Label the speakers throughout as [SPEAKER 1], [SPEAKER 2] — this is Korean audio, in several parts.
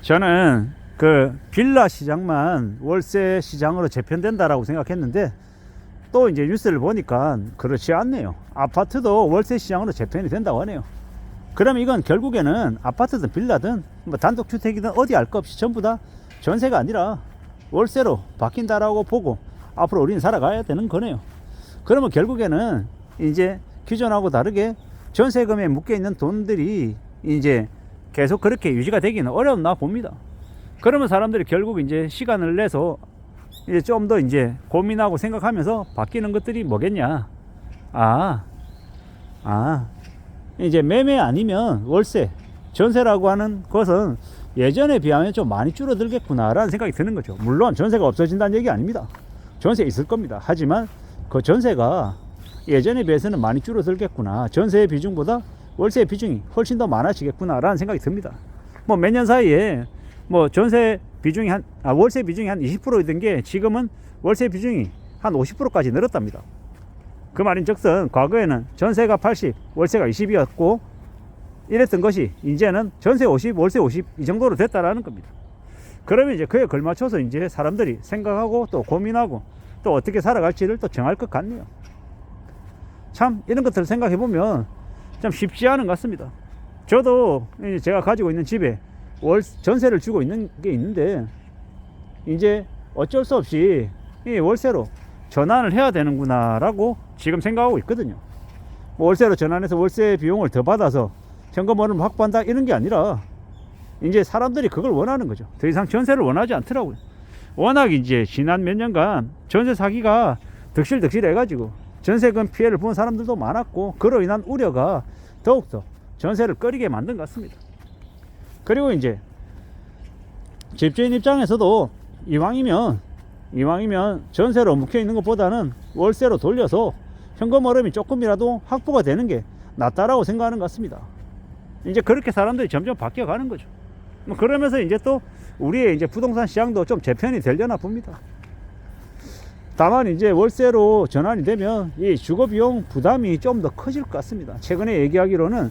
[SPEAKER 1] 저는 그 빌라 시장만 월세 시장으로 재편된다라고 생각했는데 또 이제 뉴스를 보니까 그렇지 않네요. 아파트도 월세 시장으로 재편이 된다고 하네요. 그러면 이건 결국에는 아파트든 빌라든 뭐 단독주택이든 어디 알 것 없이 전부 다 전세가 아니라 월세로 바뀐다라고 보고 앞으로 우리는 살아가야 되는 거네요. 그러면 결국에는 이제 기존하고 다르게 전세금에 묶여있는 돈들이 이제 계속 그렇게 유지가 되기는 어렵나 봅니다. 그러면 사람들이 결국 이제 시간을 내서 이제 좀 더 이제 고민하고 생각하면서 바뀌는 것들이 뭐겠냐. 이제 매매 아니면 월세, 전세라고 하는 것은 예전에 비하면 좀 많이 줄어들겠구나라는 생각이 드는 거죠. 물론 전세가 없어진다는 얘기 아닙니다. 전세 있을 겁니다. 하지만 그 전세가 예전에 비해서는 많이 줄어들겠구나. 전세의 비중보다 월세의 비중이 훨씬 더 많아지겠구나라는 생각이 듭니다. 뭐 몇 년 사이에 뭐 전세 비중이 월세 비중이 한 20%였던 게 지금은 월세 비중이 한 50%까지 늘었답니다. 그 말인즉슨 과거에는 전세가 80, 월세가 20이었고 이랬던 것이 이제는 전세 50, 월세 50 이 정도로 됐다라는 겁니다. 그러면 이제 그에 걸맞춰서 이제 사람들이 생각하고 또 고민하고 또 어떻게 살아갈지를 또 정할 것 같네요. 참 이런 것들을 생각해 보면 참 쉽지 않은 것 같습니다. 저도 제가 가지고 있는 집에 전세를 주고 있는 게 있는데 이제 어쩔 수 없이 이 월세로 전환을 해야 되는구나 라고 지금 생각하고 있거든요. 뭐 월세로 전환해서 월세 비용을 더 받아서 현금흐름 확보한다 이런 게 아니라 이제 사람들이 그걸 원하는 거죠. 더 이상 전세를 원하지 않더라고요. 워낙 이제 지난 몇 년간 전세 사기가 득실득실 해가지고 전세금 피해를 본 사람들도 많았고 그로 인한 우려가 더욱더 전세를 꺼리게 만든 것 같습니다. 그리고 이제 집주인 입장에서도 이왕이면 전세로 묵혀 있는 것보다는 월세로 돌려서 현금 흐름이 조금이라도 확보가 되는 게 낫다라고 생각하는 것 같습니다. 이제 그렇게 사람들이 점점 바뀌어 가는 거죠. 뭐 그러면서 이제 또 우리의 이제 부동산 시장도 좀 재편이 되려나 봅니다. 다만 이제 월세로 전환이 되면 이 주거 비용 부담이 좀 더 커질 것 같습니다. 최근에 얘기하기로는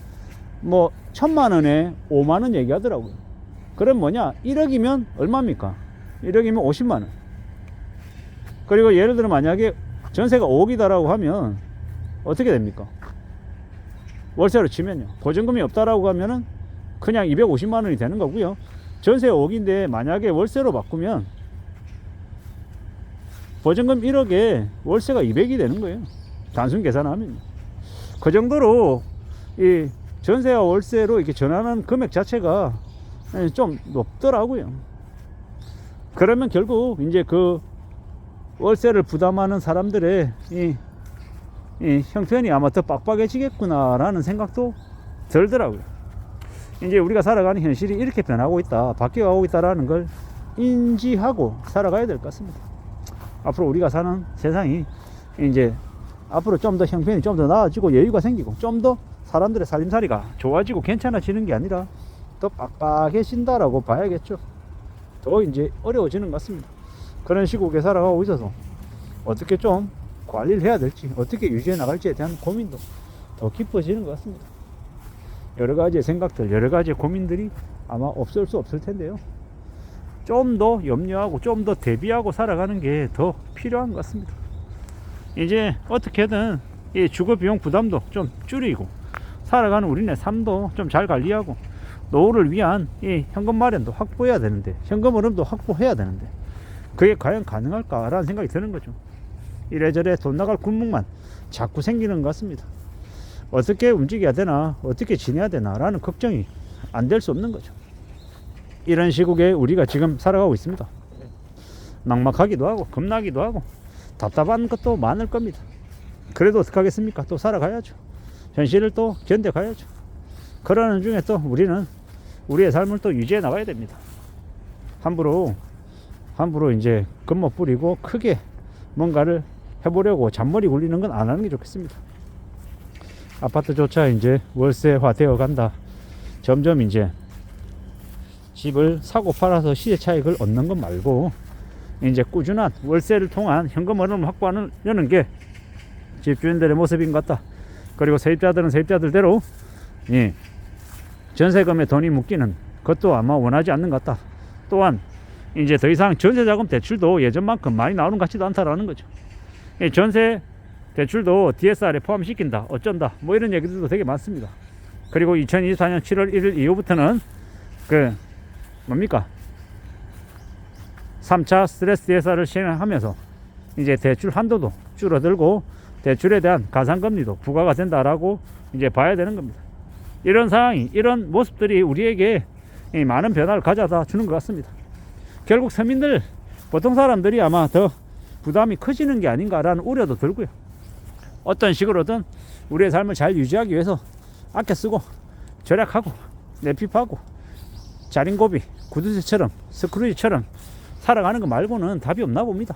[SPEAKER 1] 뭐 1,000만 원에 5만 원 얘기하더라고요. 그럼 뭐냐? 1억이면 얼마입니까? 1억이면 50만 원. 그리고 예를 들어 만약에 전세가 5억이다라고 하면 어떻게 됩니까? 월세로 치면요. 보증금이 없다라고 하면은 그냥 250만 원이 되는 거고요. 전세 5억인데 만약에 월세로 바꾸면 보증금 1억에 월세가 200이 되는 거예요. 단순 계산하면. 그 정도로 이 전세와 월세로 이렇게 전환하는 금액 자체가 좀 높더라고요. 그러면 결국 이제 그 월세를 부담하는 사람들의 이 형편이 아마 더 빡빡해지겠구나라는 생각도 들더라고요. 이제 우리가 살아가는 현실이 이렇게 변하고 있다, 바뀌어가고 있다라는 걸 인지하고 살아가야 될 것 같습니다. 앞으로 우리가 사는 세상이 이제 앞으로 좀 더 형편이 좀 더 나아지고 여유가 생기고 좀 더 사람들의 살림살이가 좋아지고 괜찮아지는 게 아니라 더 빡빡해진다라고 봐야겠죠. 더 이제 어려워지는 것 같습니다. 그런 시국에 살아가고 있어서 어떻게 좀 관리를 해야 될지, 어떻게 유지해 나갈지에 대한 고민도 더 깊어지는 것 같습니다. 여러 가지의 생각들, 여러 가지의 고민들이 아마 없을 수 없을 텐데요. 좀 더 염려하고 좀 더 대비하고 살아가는 게 더 필요한 것 같습니다. 이제 어떻게든 이 주거 비용 부담도 좀 줄이고 살아가는 우리네 삶도 좀 잘 관리하고 노후를 위한 이 현금 마련도 확보해야 되는데, 현금 흐름도 확보해야 되는데 그게 과연 가능할까라는 생각이 드는 거죠. 이래저래 돈 나갈 군목만 자꾸 생기는 것 같습니다. 어떻게 움직여야 되나, 어떻게 지내야 되나 라는 걱정이 안 될 수 없는 거죠. 이런 시국에 우리가 지금 살아가고 있습니다. 막막하기도 하고 겁나기도 하고 답답한 것도 많을 겁니다. 그래도 어떡하겠습니까? 또 살아가야죠. 현실을 또 견뎌가야죠. 그러는 중에 또 우리는 우리의 삶을 또 유지해 나가야 됩니다. 함부로 이제 겁못 부리고 크게 뭔가를 해보려고 잔머리 굴리는 건 안 하는 게 좋겠습니다. 아파트조차 이제 월세화 되어 간다. 점점 이제 집을 사고 팔아서 시세 차익을 얻는 것 말고 이제 꾸준한 월세를 통한 현금 흐름을 확보하려는 게 집주인들의 모습인 것 같다. 그리고 세입자들은 세입자들대로 전세금에 돈이 묶이는 그것도 아마 원하지 않는 것 같다. 또한 이제 더 이상 전세자금 대출도 예전만큼 많이 나오는 것 같지도 않다라는 거죠. 전세 대출도 DSR에 포함시킨다, 어쩐다, 뭐 이런 얘기들도 되게 많습니다. 그리고 2024년 7월 1일 이후부터는 그 뭡니까 3차 스트레스 DSR을 시행하면서 이제 대출 한도도 줄어들고 대출에 대한 가산금리도 부과가 된다라고 이제 봐야 되는 겁니다. 이런 상황이, 이런 모습들이 우리에게 많은 변화를 가져다 주는 것 같습니다. 결국 서민들, 보통 사람들이 아마 더 부담이 커지는 게 아닌가라는 우려도 들고요. 어떤 식으로든 우리의 삶을 잘 유지하기 위해서 아껴 쓰고 절약하고 내핍하고 자린고비, 구두쇠처럼 스크루지처럼 살아가는 거 말고는 답이 없나 봅니다.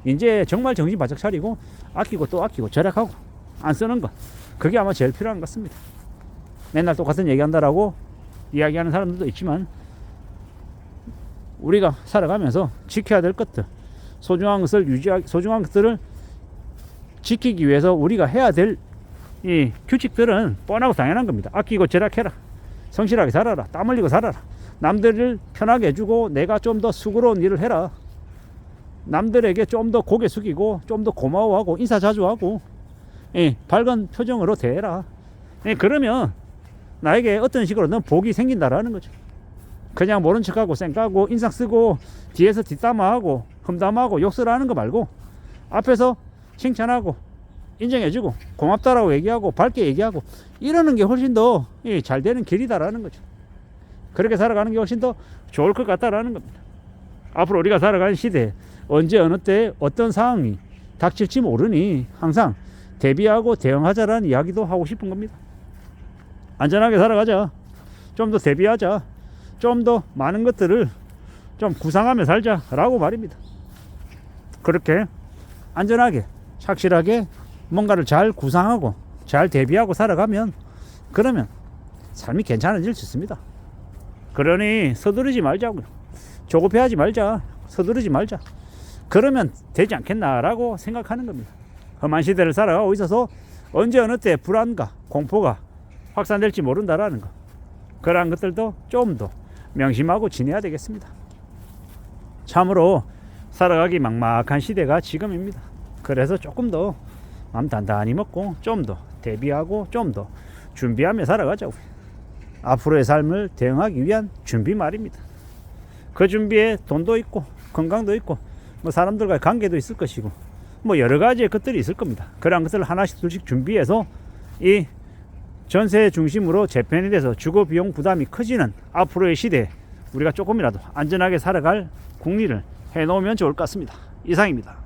[SPEAKER 1] 이제 정말 정신 바짝 차리고 아끼고 또 아끼고 절약하고 안 쓰는 거, 그게 아마 제일 필요한 것 같습니다. 맨날 똑같은 얘기한다라고 이야기하는 사람들도 있지만 우리가 살아가면서 지켜야 될 것들, 소중한 것을 유지하기, 소중한 것들을 지키기 위해서 우리가 해야 될 이 규칙들은 뻔하고 당연한 겁니다. 아끼고 절약해라, 성실하게 살아라, 땀 흘리고 살아라, 남들을 편하게 해주고 내가 좀 더 수고로운 일을 해라, 남들에게 좀 더 고개 숙이고 좀 더 고마워하고 인사 자주 하고 밝은 표정으로 대해라. 그러면 나에게 어떤 식으로든 복이 생긴다라는 거죠. 그냥 모른 척하고 쌩까고 인상 쓰고 뒤에서 뒷담화하고 험담하고 욕설하는 거 말고 앞에서 칭찬하고 인정해주고 고맙다라고 얘기하고 밝게 얘기하고 이러는 게 훨씬 더 잘 되는 길이다라는 거죠. 그렇게 살아가는 게 훨씬 더 좋을 것 같다라는 겁니다. 앞으로 우리가 살아가는 시대에 언제 어느 때 어떤 상황이 닥칠지 모르니 항상 대비하고 대응하자라는 이야기도 하고 싶은 겁니다. 안전하게 살아가자, 좀 더 대비하자, 좀 더 많은 것들을 좀 구상하며 살자라고 말입니다. 그렇게 안전하게 착실하게 뭔가를 잘 구상하고 잘 대비하고 살아가면 그러면 삶이 괜찮아질 수 있습니다. 그러니 서두르지 말자고요. 조급해하지 말자, 서두르지 말자. 그러면 되지 않겠나라고 생각하는 겁니다. 험한 시대를 살아가고 있어서 언제 어느 때 불안과 공포가 확산될지 모른다라는 거, 그러한 것들도 좀 더 명심하고 지내야 되겠습니다. 참으로 살아가기 막막한 시대가 지금입니다. 그래서 조금 더 마음 단단히 먹고 좀 더 대비하고 좀 더 준비하며 살아가자고. 앞으로의 삶을 대응하기 위한 준비 말입니다. 그 준비에 돈도 있고 건강도 있고 뭐 사람들과의 관계도 있을 것이고 뭐 여러 가지의 것들이 있을 겁니다. 그런 것들을 하나씩 둘씩 준비해서 이 전세 중심으로 재편이 돼서 주거 비용 부담이 커지는 앞으로의 시대에 우리가 조금이라도 안전하게 살아갈 국리를 해놓으면 좋을 것 같습니다. 이상입니다.